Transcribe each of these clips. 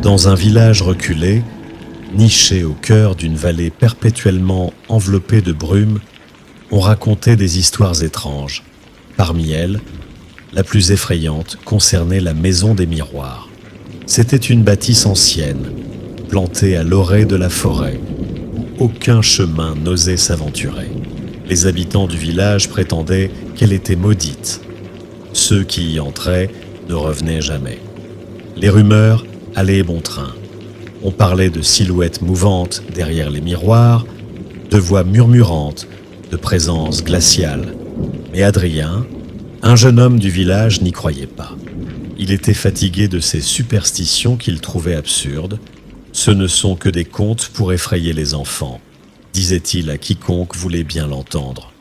Dans un village reculé, niché au cœur d'une vallée perpétuellement enveloppée de brume, on racontait des histoires étranges. Parmi elles, la plus effrayante concernait la maison des miroirs. C'était une bâtisse ancienne, plantée à l'orée de la forêt, où aucun chemin n'osait s'aventurer. Les habitants du village prétendaient qu'elle était maudite. Ceux qui y entraient ne revenaient jamais. Les rumeurs allaient bon train. On parlait de silhouettes mouvantes derrière les miroirs, de voix murmurantes, de présence glaciale. Mais Adrien, un jeune homme du village, n'y croyait pas. Il était fatigué de ces superstitions qu'il trouvait absurdes. Ce ne sont que des contes pour effrayer les enfants, disait-il à quiconque voulait bien l'entendre.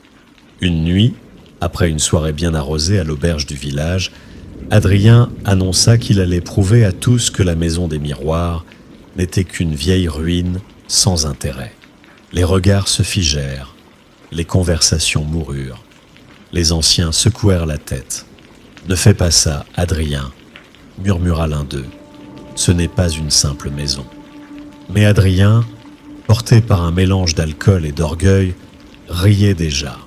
Une nuit, après une soirée bien arrosée à l'auberge du village, Adrien annonça qu'il allait prouver à tous que la maison des miroirs n'était qu'une vieille ruine sans intérêt. Les regards se figèrent, les conversations moururent. Les anciens secouèrent la tête. « Ne fais pas ça, Adrien », murmura l'un d'eux. « Ce n'est pas une simple maison. » Mais Adrien, porté par un mélange d'alcool et d'orgueil, riait déjà.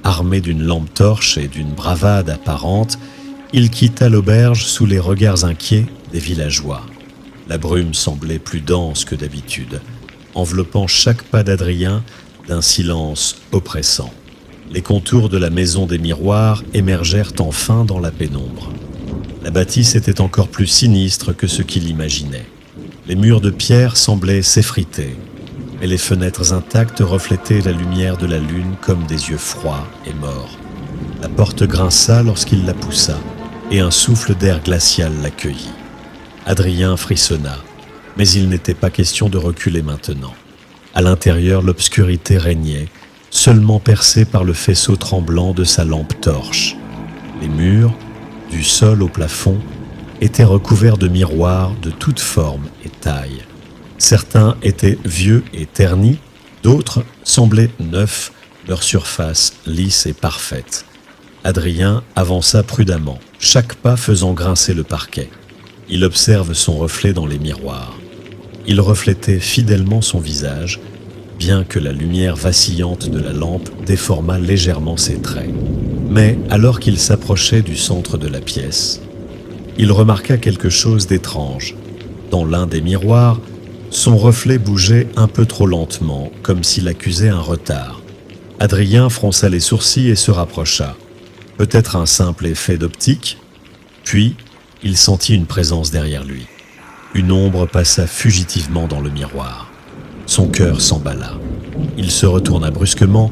Armé d'une lampe torche et d'une bravade apparente, il quitta l'auberge sous les regards inquiets des villageois. La brume semblait plus dense que d'habitude, enveloppant chaque pas d'Adrien d'un silence oppressant. Les contours de la maison des miroirs émergèrent enfin dans la pénombre. La bâtisse était encore plus sinistre que ce qu'il imaginait. Les murs de pierre semblaient s'effriter, mais les fenêtres intactes reflétaient la lumière de la lune comme des yeux froids et morts. La porte grinça lorsqu'il la poussa, et un souffle d'air glacial l'accueillit. Adrien frissonna, mais il n'était pas question de reculer maintenant. À l'intérieur, l'obscurité régnait, seulement percée par le faisceau tremblant de sa lampe torche. Les murs, du sol au plafond, étaient recouverts de miroirs de toutes formes et tailles. Certains étaient vieux et ternis, d'autres semblaient neufs, leur surface lisse et parfaite. Adrien avança prudemment, chaque pas faisant grincer le parquet. Il observe son reflet dans les miroirs. Il reflétait fidèlement son visage, bien que la lumière vacillante de la lampe déformât légèrement ses traits. Mais alors qu'il s'approchait du centre de la pièce, il remarqua quelque chose d'étrange. Dans l'un des miroirs, son reflet bougeait un peu trop lentement, comme s'il accusait un retard. Adrien fronça les sourcils et se rapprocha. Peut-être un simple effet d'optique, puis il sentit une présence derrière lui. Une ombre passa fugitivement dans le miroir. Son cœur s'emballa. Il se retourna brusquement,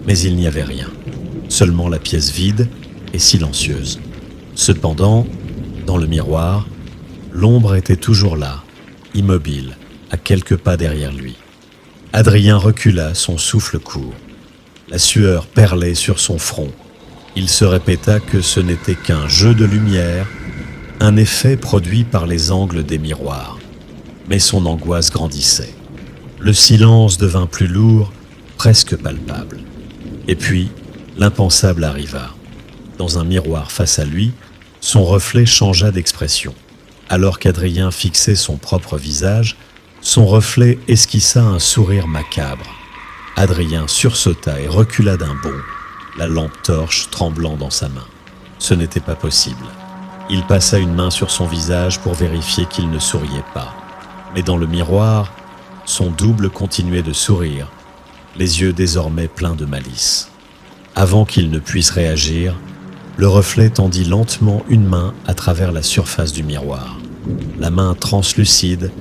mais il n'y avait rien. Seulement la pièce vide et silencieuse. Cependant, dans le miroir, l'ombre était toujours là, immobile, à quelques pas derrière lui. Adrien recula, son souffle court. La sueur perlait sur son front. Il se répéta que ce n'était qu'un jeu de lumière, un effet produit par les angles des miroirs. Mais son angoisse grandissait. Le silence devint plus lourd, presque palpable. Et puis, l'impensable arriva. Dans un miroir face à lui, son reflet changea d'expression. Alors qu'Adrien fixait son propre visage, son reflet esquissa un sourire macabre. Adrien sursauta et recula d'un bond, la lampe torche tremblant dans sa main. Ce n'était pas possible. Il passa une main sur son visage pour vérifier qu'il ne souriait pas. Mais dans le miroir, son double continuait de sourire, les yeux désormais pleins de malice. Avant qu'il ne puisse réagir, le reflet tendit lentement une main à travers la surface du miroir. La main translucide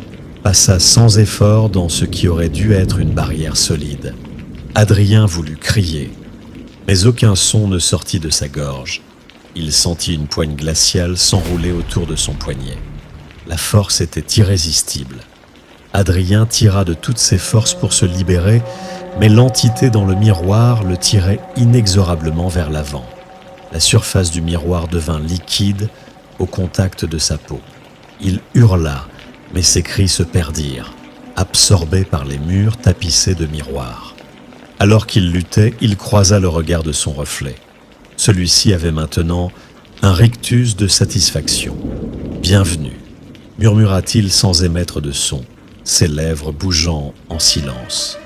passa sans effort dans ce qui aurait dû être une barrière solide. Adrien voulut crier, mais aucun son ne sortit de sa gorge. Il sentit une poigne glaciale s'enrouler autour de son poignet. La force était irrésistible. Adrien tira de toutes ses forces pour se libérer, mais l'entité dans le miroir le tirait inexorablement vers l'avant. La surface du miroir devint liquide au contact de sa peau. Il hurla, mais ses cris se perdirent, absorbés par les murs tapissés de miroirs. Alors qu'il luttait, il croisa le regard de son reflet. Celui-ci avait maintenant un rictus de satisfaction. « Bienvenue », murmura-t-il sans émettre de son, ses lèvres bougeant en silence.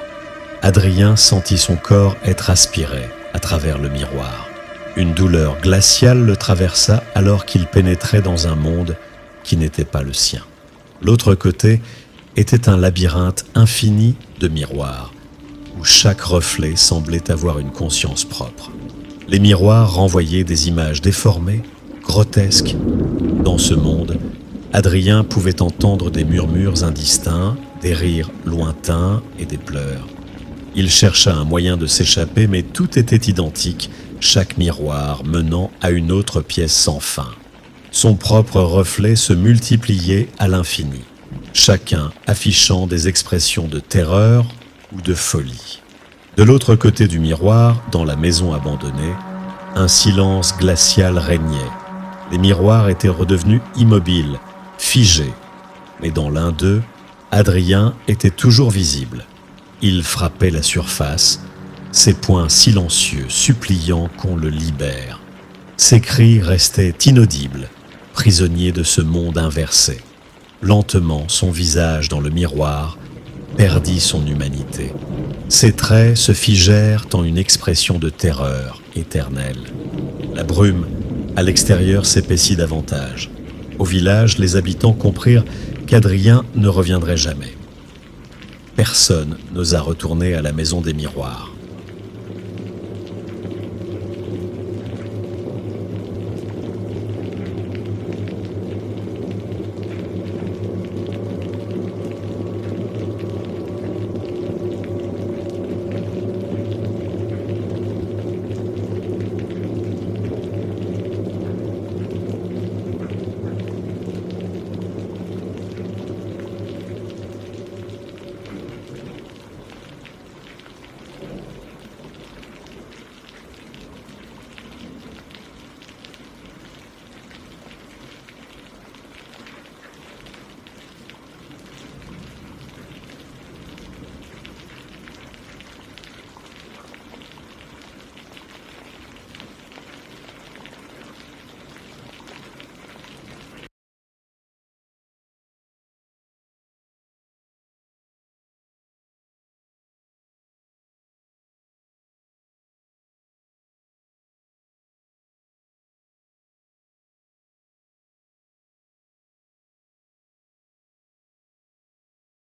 Adrien sentit son corps être aspiré à travers le miroir. Une douleur glaciale le traversa alors qu'il pénétrait dans un monde qui n'était pas le sien. L'autre côté était un labyrinthe infini de miroirs, où chaque reflet semblait avoir une conscience propre. Les miroirs renvoyaient des images déformées, grotesques. Dans ce monde, Adrien pouvait entendre des murmures indistincts, des rires lointains et des pleurs. Il chercha un moyen de s'échapper, mais tout était identique, chaque miroir menant à une autre pièce sans fin. Son propre reflet se multipliait à l'infini, chacun affichant des expressions de terreur ou de folie. De l'autre côté du miroir, dans la maison abandonnée, un silence glacial régnait. Les miroirs étaient redevenus immobiles, figés. Mais dans l'un d'eux, Adrien était toujours visible. Il frappait la surface, ses poings silencieux, suppliant qu'on le libère. Ses cris restaient inaudibles, prisonnier de ce monde inversé. Lentement, son visage dans le miroir perdit son humanité. Ses traits se figèrent en une expression de terreur éternelle. La brume à l'extérieur s'épaissit davantage. Au village, les habitants comprirent qu'Adrien ne reviendrait jamais. Personne n'osa retourner à la maison des miroirs.